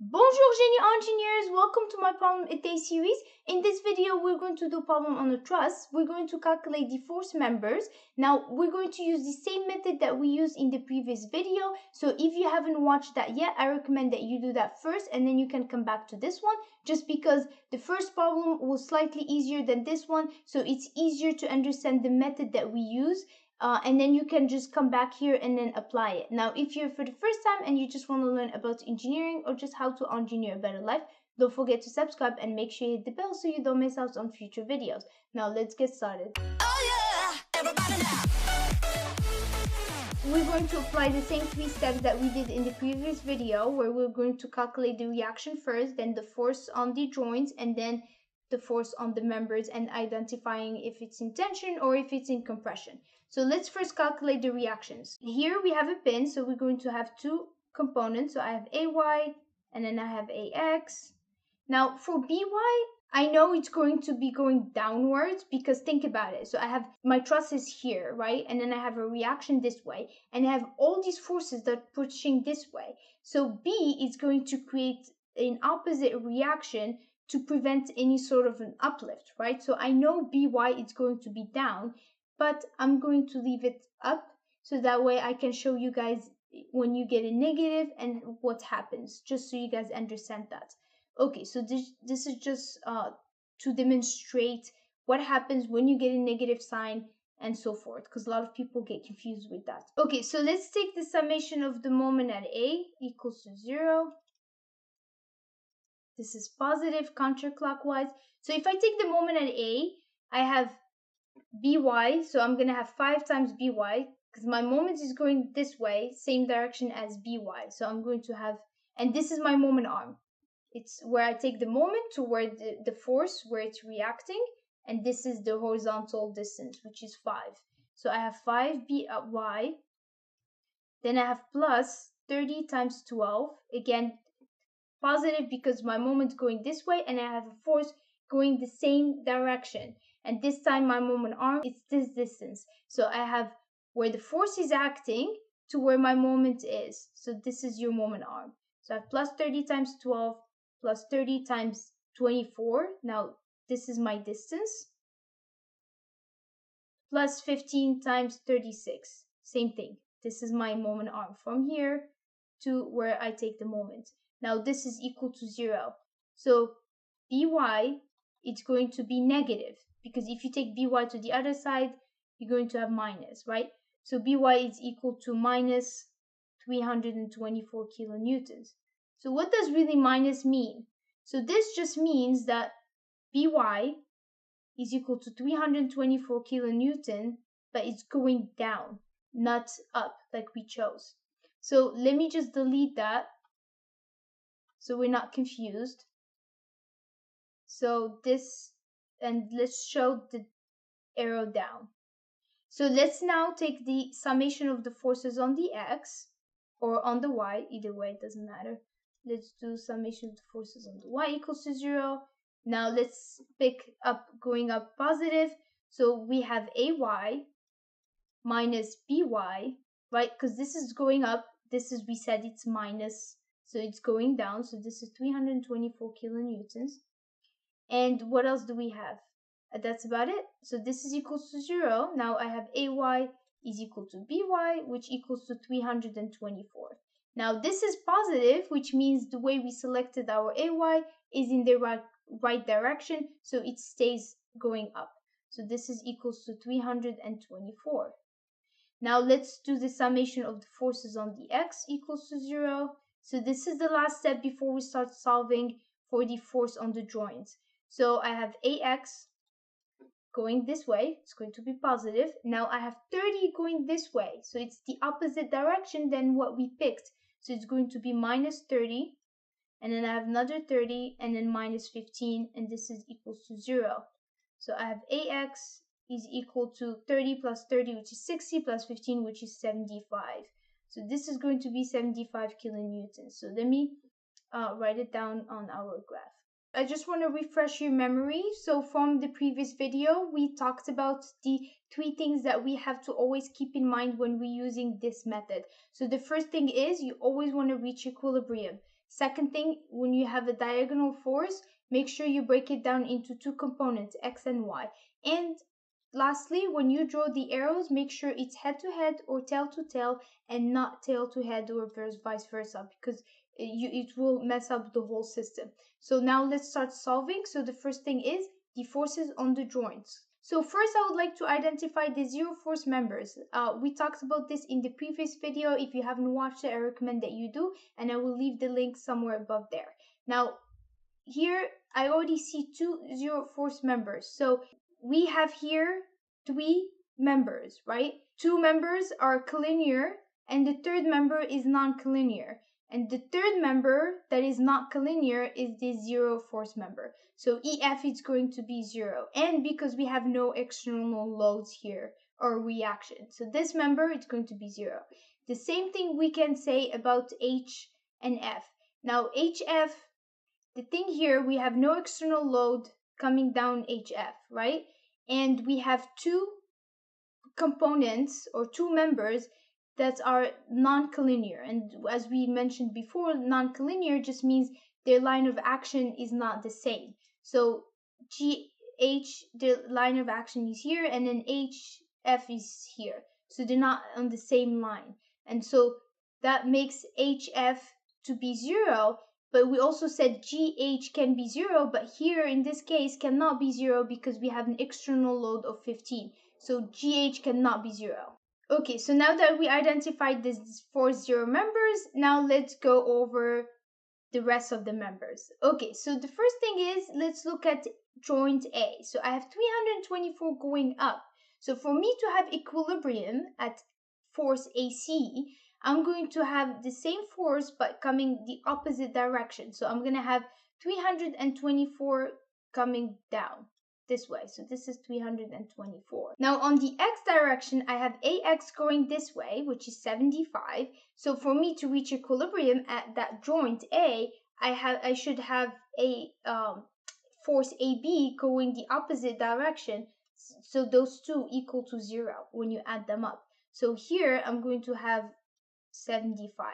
Bonjour génie engineers, welcome to my problem a day series. In this video we're going to do a problem on a truss. We're going to calculate the force members. Now we're going to use the same method that we used in the previous video. So if you haven't watched that yet, I recommend that you do that first and then you can come back to this one, just because the first problem was slightly easier than this one, so it's easier to understand the method that we use. And then you can just come back here and then apply it. Now, if you're for the first time and you just want to learn about engineering or just how to engineer a better life, don't forget to subscribe and make sure you hit the bell so you don't miss out on future videos. Now, let's get started. Oh yeah, everybody now. We're going to apply the same 3 steps that we did in the previous video, where we're going to calculate the reaction first, then the force on the joints, and then the force on the members, and identifying if it's in tension or if it's in compression. So let's first calculate the reactions. Here we have a pin, so we're going to have 2 components. So I have AY and then I have AX. Now for BY, I know it's going to be going downwards because think about it. So I have my trusses here, right? And then I have a reaction this way, and I have all these forces that are pushing this way. So B is going to create an opposite reaction to prevent any sort of an uplift, right? So I know BY is going to be down, but I'm going to leave it up so that way I can show you guys when you get a negative and what happens, just so you guys understand that. Okay, so this is just to demonstrate what happens when you get a negative sign and so forth, because a lot of people get confused with that. Okay, so let's take the summation of the moment at A equals to 0. This is positive counterclockwise. So if I take the moment at A, I have BY, so I'm going to have 5 times BY, because my moment is going this way, same direction as BY. So I'm going to have, and this is my moment arm. It's where I take the moment to where the force, where it's reacting, and this is the horizontal distance, which is 5. So I have 5 BY, then I have plus 30 times 12, again, positive because my moment's going this way, and I have a force going the same direction. And this time my moment arm, it's this distance. So I have where the force is acting to where my moment is. So this is your moment arm. So I have plus 30 times 12 plus 30 times 24. Now this is my distance. Plus 15 times 36. Same thing. This is my moment arm from here to where I take the moment. Now this is equal to 0. So BY, it's going to be negative, because if you take BY to the other side, you're going to have minus, right? So BY is equal to minus 324 kilonewtons. So what does really minus mean? So this just means that BY is equal to 324 kilonewton, but it's going down, not up like we chose. So let me just delete that so we're not confused. So this, and let's show the arrow down. So let's now take the summation of the forces on the X or on the Y, either way, it doesn't matter. Let's do summation of the forces on the Y equals to 0. Now let's pick up, going up positive. So we have AY minus BY, right? Because this is going up. This is, we said it's minus, so it's going down. So this is 324 kilonewtons. And what else do we have? That's about it. So this is equals to 0. Now I have AY is equal to BY, which equals to 324. Now this is positive, which means the way we selected our AY is in the right direction, so it stays going up. So this is equals to 324. Now let's do the summation of the forces on the X equals to 0. So this is the last step before we start solving for the force on the joints. So I have AX going this way, it's going to be positive. Now I have 30 going this way, so it's the opposite direction than what we picked. So it's going to be minus 30, and then I have another 30, and then minus 15, and this is equals to 0. So I have AX is equal to 30 plus 30, which is 60, plus 15, which is 75. So this is going to be 75 kilonewtons. So let me write it down on our graph. I just want to refresh your memory. So from the previous video, we talked about the 3 things that we have to always keep in mind when we're using this method. So the first thing is you always want to reach equilibrium. Second thing, when you have a diagonal force, make sure you break it down into two components, x and y. And lastly, when you draw the arrows, make sure it's head to head or tail to tail and not tail to head or vice versa, because it will mess up the whole system. So now let's start solving. So the first thing is the forces on the joints. So first I would like to identify the zero force members. We talked about this in the previous video. If you haven't watched it, I recommend that you do, and I will leave the link somewhere above there. Now here I already see two zero force members. So we have here three members, right? Two members are collinear and the third member is non-collinear. And the third member that is not collinear is the zero force member. So EF is going to be 0. And because we have no external loads here or reaction, so this member is going to be 0. The same thing we can say about H and F. Now HF, the thing here, we have no external load coming down HF, right? And we have two components or two members that are non-collinear. And as we mentioned before, non-collinear just means their line of action is not the same. So GH, the line of action is here, and then HF is here. So they're not on the same line. And so that makes HF to be 0. But we also said GH can be 0, but here in this case cannot be 0 because we have an external load of 15. So GH cannot be 0. Okay, so now that we identified these 4 zero members, now let's go over the rest of the members. Okay, so the first thing is, let's look at joint A. So I have 324 going up. So for me to have equilibrium at force AC, I'm going to have the same force but coming the opposite direction. So I'm going to have 324 coming down this way. So this is 324. Now on the x direction, I have AX going this way, which is 75. So for me to reach equilibrium at that joint A, I should have a force AB going the opposite direction. So those two equal to 0 when you add them up. So here I'm going to have 75.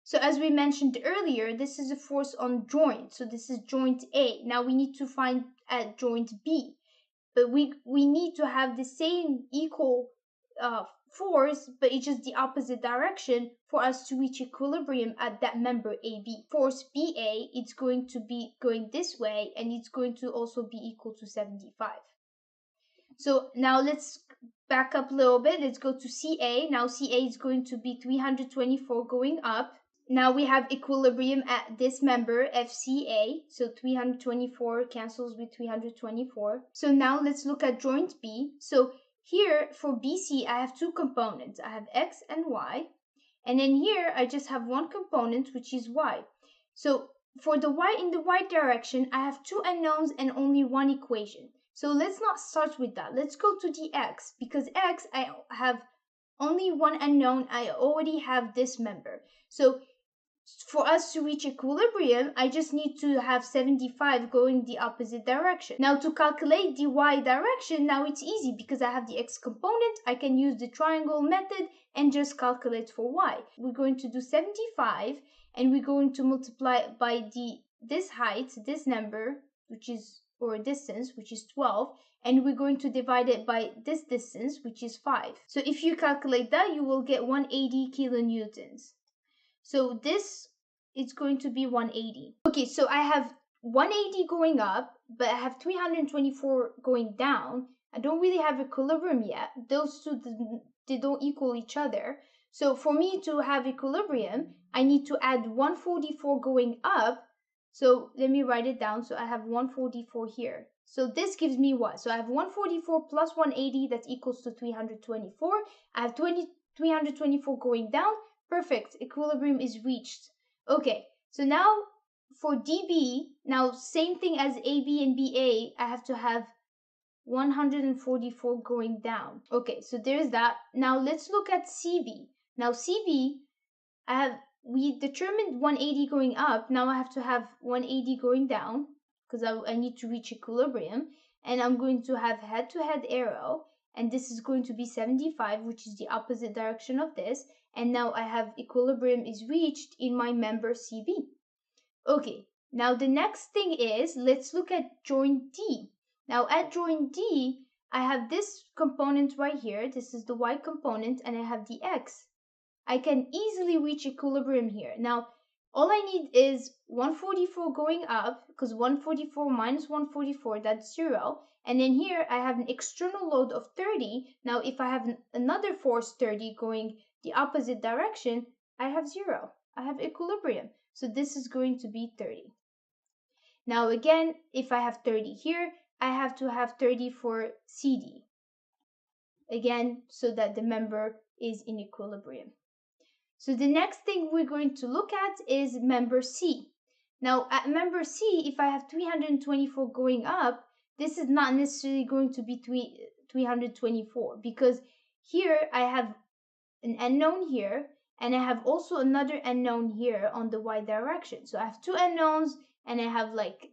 So as we mentioned earlier, this is a force on joint. So this is joint A. Now we need to find at joint B. But we need to have the same equal force, but it's just the opposite direction for us to reach equilibrium at that member AB. Force BA, it's going to be going this way, and it's going to also be equal to 75. So now let's back up a little bit. Let's go to CA. Now CA is going to be 324 going up. Now we have equilibrium at this member, FCA. So 324 cancels with 324. So now let's look at joint B. So here for BC, I have two components. I have X and Y. And then here, I just have one component, which is Y. So for the Y in the Y direction, I have two unknowns and only one equation. So let's not start with that. Let's go to the X, because X, I have only one unknown. I already have this member. So for us to reach equilibrium, I just need to have 75 going the opposite direction. Now to calculate the Y direction, now it's easy because I have the X component. I can use the triangle method and just calculate for Y. We're going to do 75 and we're going to multiply by this height, this number, which is, or distance, which is 12, and we're going to divide it by this distance, which is 5. So if you calculate that, you will get 180 kilonewtons. So this is going to be 180. Okay, so I have 180 going up, but I have 324 going down. I don't really have equilibrium yet. Those two, they don't equal each other. So for me to have equilibrium, I need to add 144 going up. So let me write it down. So I have 144 here. So this gives me what? So I have 144 plus 180, that equals to 324. I have 324 going down. Perfect, equilibrium is reached. Okay, so now for DB, now same thing as AB and BA, I have to have 144 going down. Okay, so there's that. Now let's look at CB. Now CB, we determined 180 going up. Now I have to have 180 going down because I need to reach equilibrium. And I'm going to have head-to-head arrow. And this is going to be 75, which is the opposite direction of this. And now I have equilibrium is reached in my member CB. Okay, now the next thing is, let's look at joint D. Now at joint D, I have this component right here. This is the y component, and I have the x. I can easily reach equilibrium here. Now, all I need is 144 going up, because 144 minus 144, that's 0. And then here I have an external load of 30. Now, if I have another force 30 going the opposite direction, I have 0. I have equilibrium. So this is going to be 30. Now again, if I have 30 here, I have to have 30 for CD. Again, so that the member is in equilibrium. So the next thing we're going to look at is member C. Now at member C, if I have 324 going up, this is not necessarily going to be 324, because here I have an unknown here, and I have also another unknown here on the y direction. So I have two unknowns, and I have like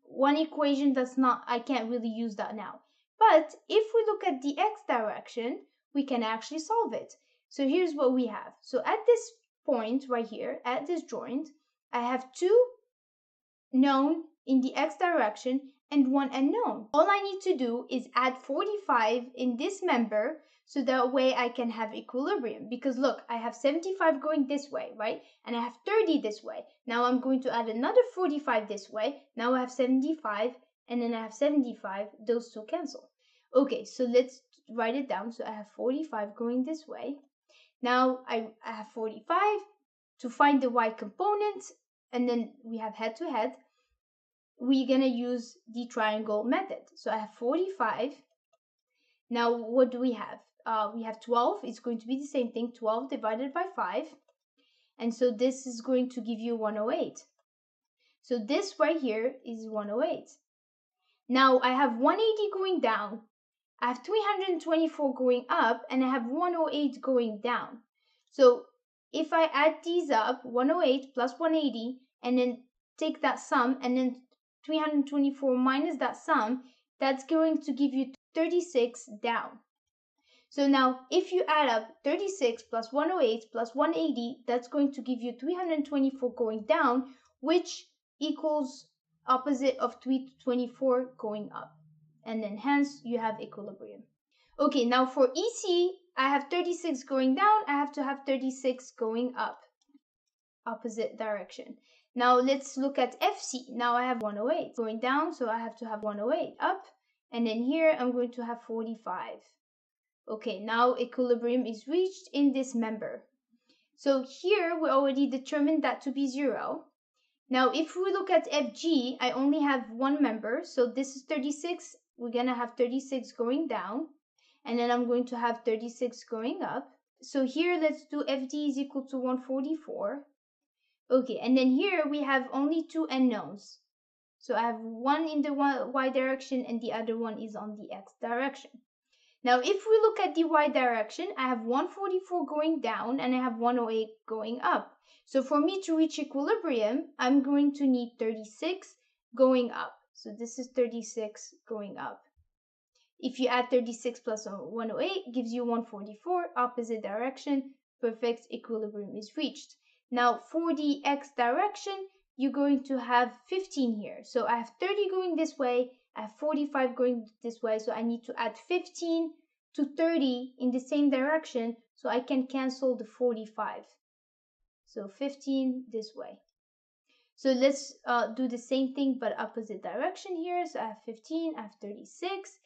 one equation that's not, I can't really use that now. But if we look at the x direction, we can actually solve it. So here's what we have. So at this point right here, at this joint, I have two known in the x direction and one unknown. All I need to do is add 45 in this member, so that way I can have equilibrium. Because look, I have 75 going this way, right? And I have 30 this way. Now I'm going to add another 45 this way. Now I have 75, and then I have 75. Those two cancel. Okay, so let's write it down. So I have 45 going this way. Now I have 45 to find the y component, and then we have head to head. We're going to use the triangle method. So I have 45. Now what do we have? We have 12. It's going to be the same thing, 12 divided by 5. And so this is going to give you 108. So this right here is 108. Now I have 180 going down. I have 324 going up, and I have 108 going down. So if I add these up, 108 plus 180, and then take that sum, and then 324 minus that sum, that's going to give you 36 down. So now if you add up 36 plus 108 plus 180, that's going to give you 324 going down, which equals opposite of 324 going up. And then hence you have equilibrium. Okay, now for EC, I have 36 going down, I have to have 36 going up, opposite direction. Now let's look at FC. Now I have 108 going down, so I have to have 108 up, and then here I'm going to have 45. Okay, now equilibrium is reached in this member. So here we already determined that to be 0. Now if we look at FG, I only have one member, so this is 36. We're gonna have 36 going down, and then I'm going to have 36 going up. So here let's do FD is equal to 144. Okay, and then here we have only two unknowns. So I have one in the y direction and the other one is on the x direction. Now if we look at the y direction, I have 144 going down and I have 108 going up. So for me to reach equilibrium, I'm going to need 36 going up. So this is 36 going up. If you add 36 plus 108, gives you 144, opposite direction, perfect equilibrium is reached. Now for the x direction, you're going to have 15 here. So I have 30 going this way, I have 45 going this way, so I need to add 15 to 30 in the same direction, so I can cancel the 45. So 15 this way. So let's do the same thing but opposite direction here. So I have 15, I have 36.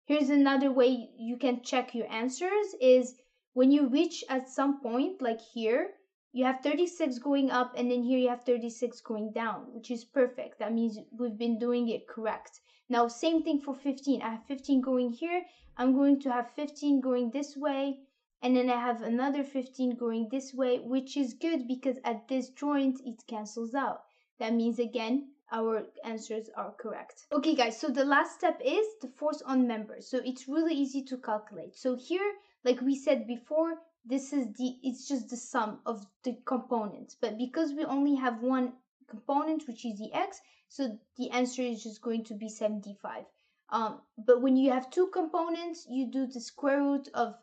Here's another way you can check your answers is when you reach at some point, like here, you have 36 going up and then here you have 36 going down, which is perfect. That means we've been doing it correct. Now, same thing for 15. I have 15 going here. I'm going to have 15 going this way. And then I have another 15 going this way, which is good because at this joint, it cancels out. That means, again, our answers are correct. Okay, guys, so the last step is the force on members. So it's really easy to calculate. So here, like we said before, it's just the sum of the components. But because we only have one component, which is the x, so the answer is just going to be 75. But when you have two components, you do the square root of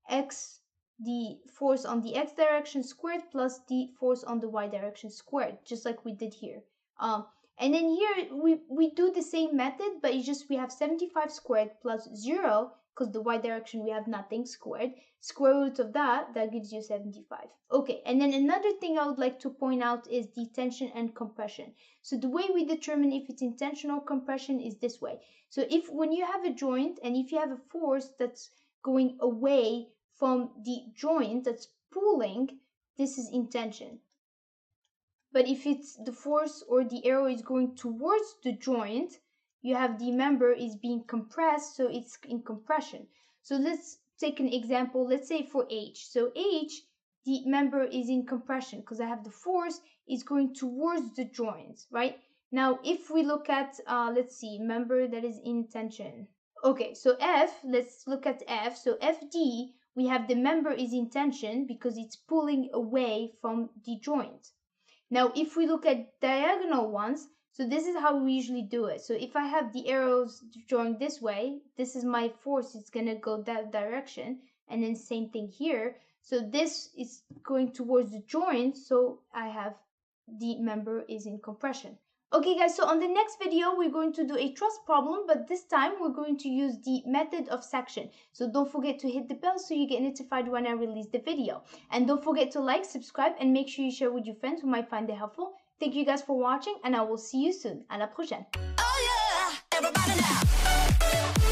x the force on the x direction squared plus the force on the y direction squared, just like we did here. And then here we do the same method, but it's just we have 75 squared plus 0, because the y direction we have nothing, squared. Square root of that gives you 75. Okay, and then another thing I would like to point out is the tension and compression. So the way we determine if it's in tension or compression is this way. So if when you have a joint and if you have a force that's going away from the joint that's pulling, this is in tension. But if it's the force or the arrow is going towards the joint, you have the member is being compressed, so it's in compression. So let's take an example. Let's say for H. So H, the member is in compression because I have the force is going towards the joint, right? Now, if we look at, let's see, member that is in tension. Okay, so F, let's look at F. So FD, we have the member is in tension because it's pulling away from the joint. Now, if we look at diagonal ones, so this is how we usually do it. So if I have the arrows drawing this way, this is my force, it's going to go that direction. And then same thing here. So this is going towards the joint, so I have the member is in compression. Okay guys, so on the next video, we're going to do a truss problem, but this time we're going to use the method of section. So don't forget to hit the bell so you get notified when I release the video. And don't forget to like, subscribe, and make sure you share with your friends who might find it helpful. Thank you guys for watching, and I will see you soon. À la prochaine. Oh yeah, everybody now.